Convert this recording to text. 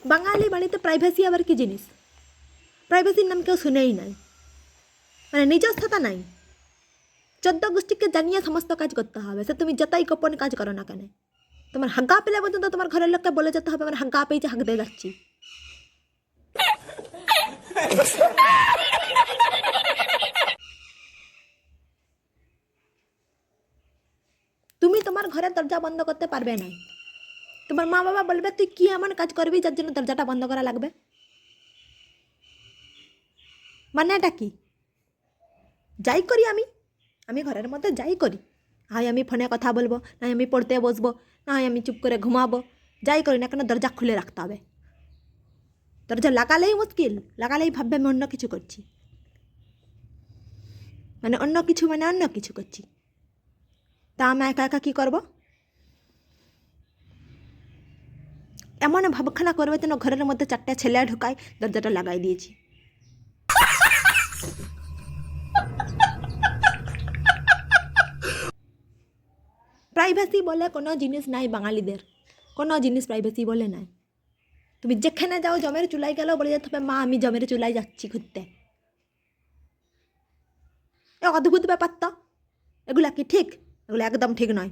বাঙালি বাড়িতে প্রাইভেসি আবার কি জিনিস? প্রাইভেসির নাম কেউ শুনেই নাই, মানে নিজস্বতা নাই। 14 গোষ্ঠীকে জানিয়ে সমস্ত কাজ করতে হবে, সে তুমি যতই গোপন কাজ করো না কেন। তোমার হাগা পেলে পর্যন্ত তোমার ঘরের লোককে বলে যেতে হবে আমার হাগা পেয়েছে, হাঁক দিয়ে যাচ্ছি। তুমি তোমার ঘরের দরজা বন্ধ করতে পারবে না। তোমার মা বাবা বলবে তুই কি এমন কাজ করবি যার জন্য দরজাটা বন্ধ করা লাগবে? মানে এটা কি? যাই করি আমি ঘরের মধ্যে যাই করি, হয় আমি ফোনে কথা বলবো, নাই আমি পড়তে বসবো, নাই আমি চুপ করে ঘুমাবো, যাই করি না কেন দরজা খুলে রাখতে হবে। দরজা লাগালেই মুশকিল, লাগালেই ভাববে আমি অন্য কিছু করছি, মানে অন্য কিছু করছি। তা আমি একা একা কী করবো? এমন ভাবখানা করবে যেন ঘরের মধ্যে 4টে ছেলে ঢুকায়, দরজাটা লাগাই দিয়েছি। প্রাইভেসি বলে কোনো জিনিস নাই বাঙালিদের, কোনো জিনিস প্রাইভেসি বলে নাই। তুমি যেখানে যাও জমের চুলায় গেলেও বলে যেতে হবে মা আমি জমের চুলায় যাচ্ছি ঘুরতে। এ অদ্ভুত ব্যাপার তো, এগুলা কি ঠিক? এগুলো একদম ঠিক নয়।